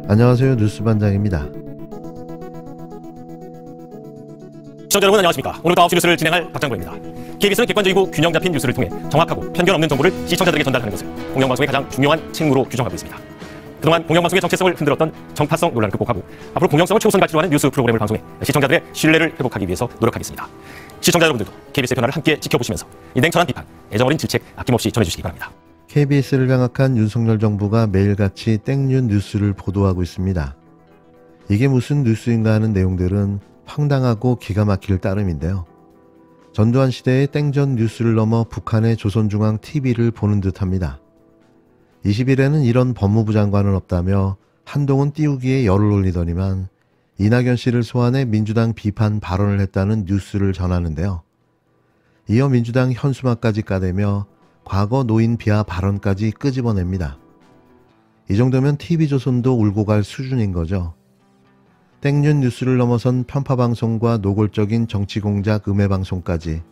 안녕하세요. 뉴스반장입니다. 시청자 여러분 안녕하십니까. 오늘도 9시 뉴스를 진행할 박장구입니다. KBS는 객관적이고 균형 잡힌 뉴스를 통해 정확하고 편견 없는 정보를 시청자들에게 전달하는 것을 공영방송의 가장 중요한 책무로 규정하고 있습니다. 그동안 공영방송의 정체성을 흔들었던 정파성 논란을 극복하고 앞으로 공영성을 최우선 가치로 하는 뉴스 프로그램을 방송해 시청자들의 신뢰를 회복하기 위해서 노력하겠습니다. 시청자 여러분들도 KBS의 변화를 함께 지켜보시면서 이 냉철한 비판, 애정어린 질책 아낌없이 전해주시기 바랍니다. KBS를 장악한 윤석열 정부가 매일같이 땡뉴 뉴스를 보도하고 있습니다. 이게 무슨 뉴스인가 하는 내용들은 황당하고 기가 막힐 따름인데요. 전두환 시대의 땡전 뉴스를 넘어 북한의 조선중앙 TV를 보는 듯합니다. 20일에는 이런 법무부 장관은 없다며 한동훈 띄우기에 열을 올리더니만 이낙연 씨를 소환해 민주당 비판 발언을 했다는 뉴스를 전하는데요. 이어 민주당 현수막까지 까대며 과거 노인 비하 발언까지 끄집어냅니다. 이 정도면 TV조선도 울고 갈 수준인 거죠. 땡뉴 뉴스를 넘어선 편파방송과 노골적인 정치공작 음해방송까지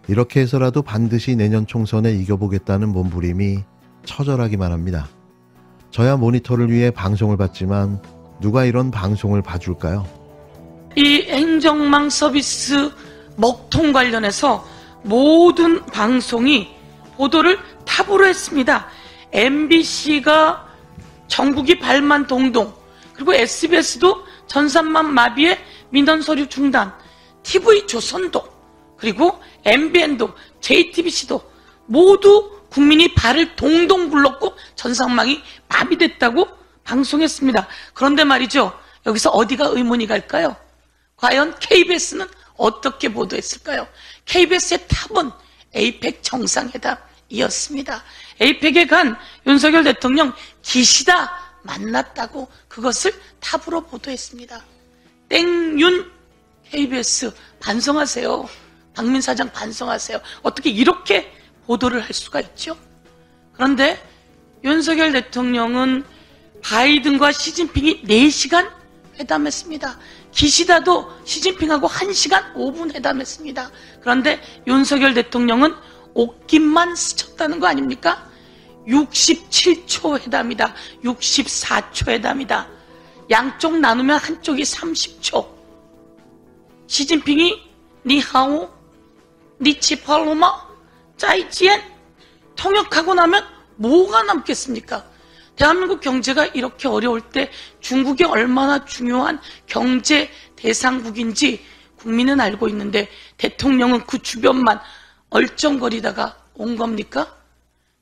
이렇게 해서라도 반드시 내년 총선에 이겨보겠다는 몸부림이 처절하기만 합니다. 저야 모니터를 위해 방송을 봤지만 누가 이런 방송을 봐줄까요? 이 행정망 서비스 먹통 관련해서 모든 방송이 보도를 탑으로 했습니다. MBC가 전국이 발만 동동, 그리고 SBS도 전산망 마비에 민원 서류 중단, TV조선도, 그리고 MBN도, JTBC도 모두 국민이 발을 동동 굴렀고 전산망이 마비됐다고 방송했습니다. 그런데 말이죠, 여기서 어디가 의문이 갈까요? 과연 KBS는 어떻게 보도했을까요? KBS의 탑은 에이펙 정상회담이었습니다. 에이펙에 간 윤석열 대통령 기시다 만났다고 그것을 탑으로 보도했습니다. 땡윤 KBS 반성하세요. 박민 사장 반성하세요. 어떻게 이렇게 보도를 할 수가 있죠? 그런데 윤석열 대통령은 바이든과 시진핑이 4시간 회담했습니다. 기시다도 시진핑하고 1시간 5분 회담했습니다. 그런데 윤석열 대통령은 옷깃만 스쳤다는 거 아닙니까? 67초 회담이다. 64초 회담이다. 양쪽 나누면 한쪽이 30초. 시진핑이 니하오, 니치팔로마, 짜이지엔 통역하고 나면 뭐가 남겠습니까? 대한민국 경제가 이렇게 어려울 때 중국이 얼마나 중요한 경제 대상국인지 국민은 알고 있는데 대통령은 그 주변만 얼쩡거리다가 온 겁니까?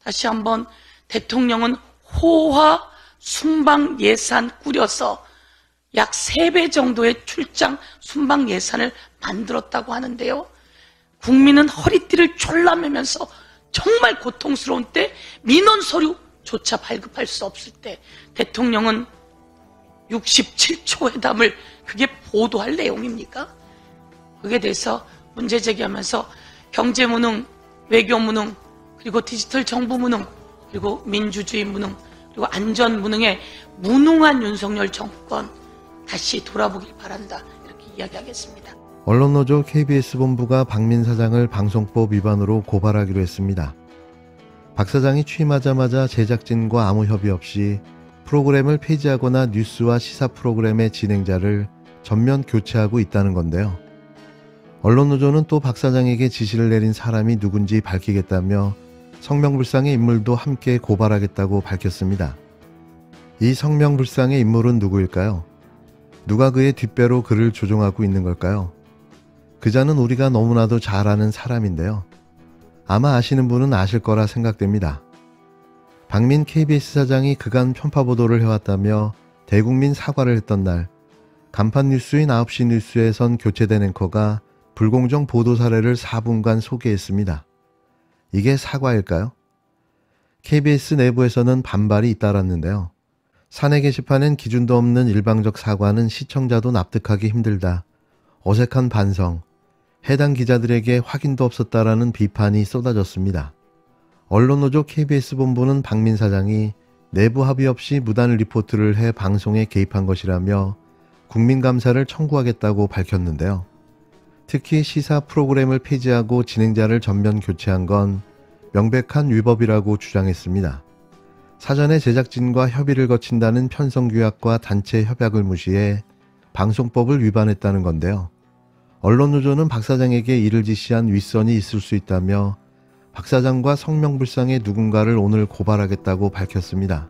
다시 한번 대통령은 호화 순방 예산 꾸려서 약 3배 정도의 출장 순방 예산을 만들었다고 하는데요. 국민은 허리띠를 졸라매면서 정말 고통스러운 때 민원 서류조차 발급할 수 없을 때 대통령은 67초 회담을 그게 보도할 내용입니까? 그에 대해서 문제 제기하면서 경제 무능, 외교 무능, 그리고 디지털 정부 무능, 그리고 민주주의 무능, 그리고 안전 무능에 무능한 윤석열 정권 다시 돌아보길 바란다. 이렇게 이야기하겠습니다. 언론노조 KBS 본부가 박민 사장을 방송법 위반으로 고발하기로 했습니다. 박 사장이 취임하자마자 제작진과 아무 협의 없이 프로그램을 폐지하거나 뉴스와 시사 프로그램의 진행자를 전면 교체하고 있다는 건데요. 언론노조는 또 박 사장에게 지시를 내린 사람이 누군지 밝히겠다며 성명불상의 인물도 함께 고발하겠다고 밝혔습니다. 이 성명불상의 인물은 누구일까요? 누가 그의 뒷배로 그를 조종하고 있는 걸까요? 그자는 우리가 너무나도 잘 아는 사람인데요. 아마 아시는 분은 아실 거라 생각됩니다. 박민 KBS 사장이 그간 편파보도를 해왔다며 대국민 사과를 했던 날, 간판 뉴스인 9시 뉴스에선 교체된 앵커가 불공정 보도 사례를 4분간 소개했습니다. 이게 사과일까요? KBS 내부에서는 반발이 잇따랐는데요. 사내 게시판엔 기준도 없는 일방적 사과는 시청자도 납득하기 힘들다. 어색한 반성, 해당 기자들에게 확인도 없었다라는 비판이 쏟아졌습니다. 언론노조 KBS 본부는 박민 사장이 내부 합의 없이 무단 리포트를 해 방송에 개입한 것이라며 국민감사를 청구하겠다고 밝혔는데요. 특히 시사 프로그램을 폐지하고 진행자를 전면 교체한 건 명백한 위법이라고 주장했습니다. 사전에 제작진과 협의를 거친다는 편성규약과 단체 협약을 무시해 방송법을 위반했다는 건데요. 언론노조는 박 사장에게 이를 지시한 윗선이 있을 수 있다며 박 사장과 성명불상의 누군가를 오늘 고발하겠다고 밝혔습니다.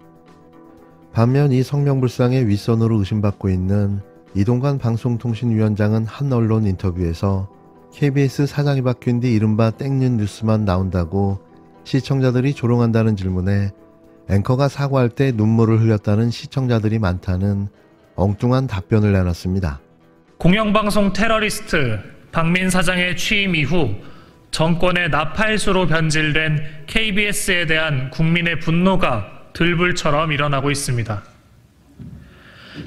반면 이 성명불상의 윗선으로 의심받고 있는 이동관 방송통신위원장은 한 언론 인터뷰에서 KBS 사장이 바뀐 뒤 이른바 땡뉴 뉴스만 나온다고 시청자들이 조롱한다는 질문에 앵커가 사과할 때 눈물을 흘렸다는 시청자들이 많다는 엉뚱한 답변을 내놨습니다. 공영방송 테러리스트 박민 사장의 취임 이후 정권의 나팔수로 변질된 KBS에 대한 국민의 분노가 들불처럼 일어나고 있습니다.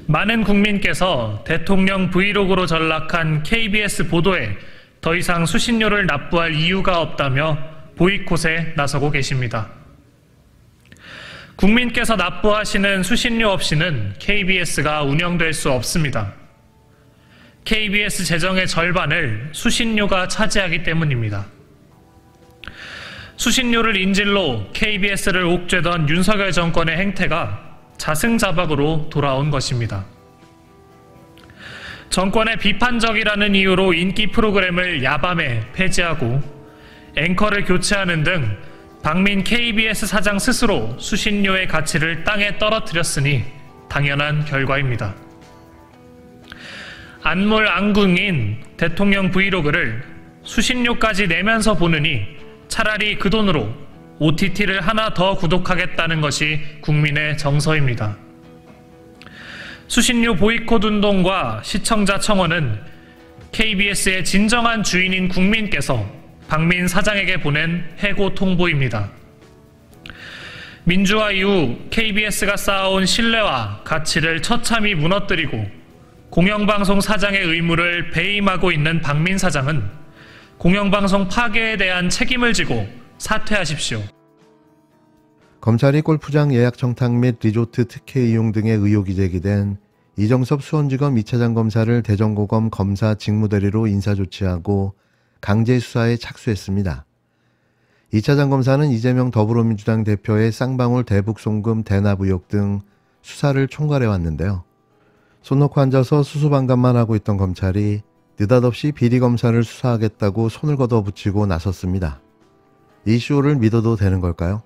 많은 국민께서 대통령 브이로그로 전락한 KBS 보도에 더 이상 수신료를 납부할 이유가 없다며 보이콧에 나서고 계십니다. 국민께서 납부하시는 수신료 없이는 KBS가 운영될 수 없습니다. KBS 재정의 절반을 수신료가 차지하기 때문입니다. 수신료를 인질로 KBS를 옥죄던 윤석열 정권의 행태가 자승자박으로 돌아온 것입니다. 정권의 비판적이라는 이유로 인기 프로그램을 야밤에 폐지하고 앵커를 교체하는 등 박민 KBS 사장 스스로 수신료의 가치를 땅에 떨어뜨렸으니 당연한 결과입니다. 안물안궁인 대통령 브이로그를 수신료까지 내면서 보느니 차라리 그 돈으로 OTT를 하나 더 구독하겠다는 것이 국민의 정서입니다. 수신료 보이콧 운동과 시청자 청원은 KBS의 진정한 주인인 국민께서 박민 사장에게 보낸 해고 통보입니다. 민주화 이후 KBS가 쌓아온 신뢰와 가치를 처참히 무너뜨리고 공영방송 사장의 의무를 배임하고 있는 박민 사장은 공영방송 파괴에 대한 책임을 지고 사퇴하십시오. 검찰이 골프장 예약 청탁 및 리조트 특혜 이용 등의 의혹이 제기된 이정섭 수원지검 2차장 검사를 대전고검 검사 직무대리로 인사조치하고 강제 수사에 착수했습니다. 2차장 검사는 이재명 더불어민주당 대표의 쌍방울 대북송금 대납 의혹 등 수사를 총괄해 왔는데요. 손 놓고 앉아서 수수방관만 하고 있던 검찰이 느닷없이 비리검사를 수사하겠다고 손을 걷어붙이고 나섰습니다. 이 쇼를 믿어도 되는 걸까요?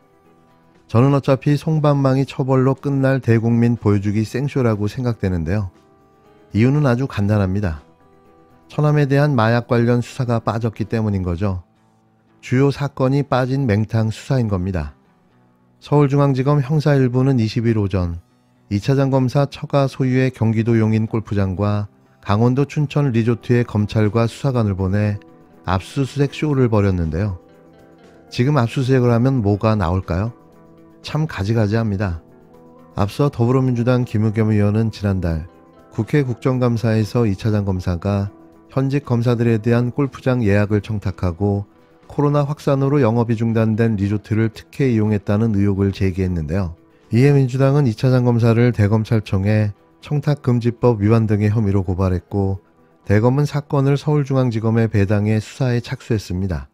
저는 어차피 송반망이 처벌로 끝날 대국민 보여주기 생쇼라고 생각되는데요. 이유는 아주 간단합니다. 처남에 대한 마약 관련 수사가 빠졌기 때문인 거죠. 주요 사건이 빠진 맹탕 수사인 겁니다. 서울중앙지검 형사 1부는 20일 오전 2차장 검사 처가 소유의 경기도 용인 골프장과 강원도 춘천 리조트의 검찰과 수사관을 보내 압수수색 쇼를 벌였는데요. 지금 압수수색을 하면 뭐가 나올까요? 참 가지가지합니다. 앞서 더불어민주당 김의겸 의원은 지난달 국회 국정감사에서 2차장 검사가 현직 검사들에 대한 골프장 예약을 청탁하고 코로나 확산으로 영업이 중단된 리조트를 특혜 이용했다는 의혹을 제기했는데요. 이에 민주당은 2차장 검사를 대검찰청에 청탁금지법 위반 등의 혐의로 고발했고 대검은 사건을 서울중앙지검에 배당해 수사에 착수했습니다.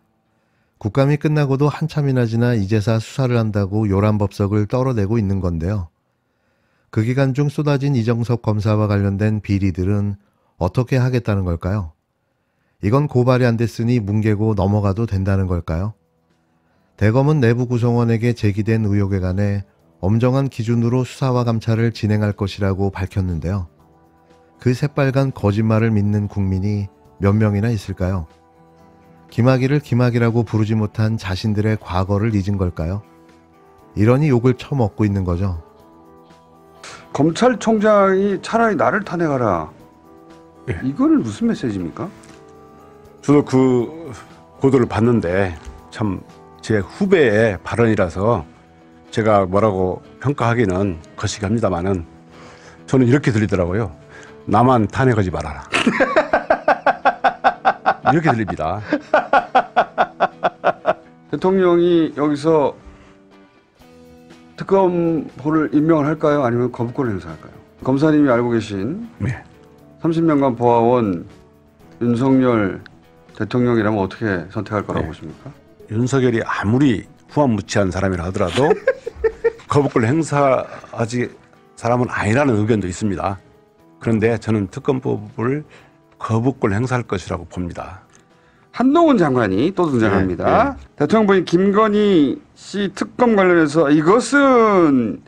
국감이 끝나고도 한참이나 지나 이제사 수사를 한다고 요란법석을 떨어내고 있는 건데요. 그 기간 중 쏟아진 이정섭 검사와 관련된 비리들은 어떻게 하겠다는 걸까요? 이건 고발이 안 됐으니 뭉개고 넘어가도 된다는 걸까요? 대검은 내부 구성원에게 제기된 의혹에 관해 엄정한 기준으로 수사와 감찰을 진행할 것이라고 밝혔는데요. 그 새빨간 거짓말을 믿는 국민이 몇 명이나 있을까요? 김학의를 김학이라고 부르지 못한 자신들의 과거를 잊은 걸까요? 이러니 욕을 처먹고 있는 거죠. 검찰총장이 차라리 나를 탄핵하라. 예. 이거는 무슨 메시지입니까? 저도 그 보도를 봤는데 참 제 후배의 발언이라서 제가 뭐라고 평가하기는 거시기 합니다만은 저는 이렇게 들리더라고요. 나만 탄핵하지 말아라. 이렇게 들립니다. 대통령이 여기서 특검보를 임명을 할까요? 아니면 거부권을 행사할까요? 검사님이 알고 계신 네. 30년간 보아온 윤석열 대통령이라면 어떻게 선택할 거라고 네. 보십니까? 윤석열이 아무리 후한무치한 사람이라 하더라도 거부권을 행사하지 사람은 아니라는 의견도 있습니다. 그런데 저는 특검법을 거부권 행사할 것이라고 봅니다. 한동훈 장관이 또 등장합니다. 대통령 부인 김건희 씨 특검 관련해서 이것은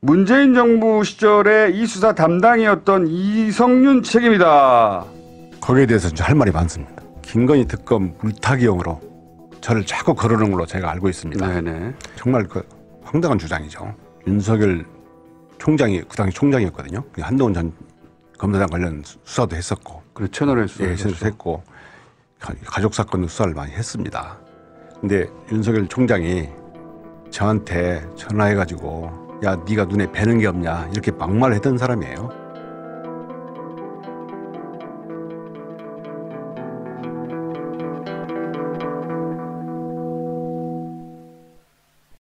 문재인 정부 시절에 이 수사 담당이었던 이성윤 책임이다. 거기에 대해서 할 말이 많습니다. 김건희 특검 물타기용으로 저를 자꾸 거르는 걸로 제가 알고 있습니다. 네네. 정말 그 황당한 주장이죠. 윤석열 총장이 그 당시 총장이었거든요. 한동훈 전 검사장 관련 수사도 했었고, 그래 채널에 수사도 했고, 가족 사건도 수사를 많이 했습니다. 근데 윤석열 총장이 저한테 전화해가지고 야 네가 눈에 뵈는 게 없냐 이렇게 막말을 했던 사람이에요.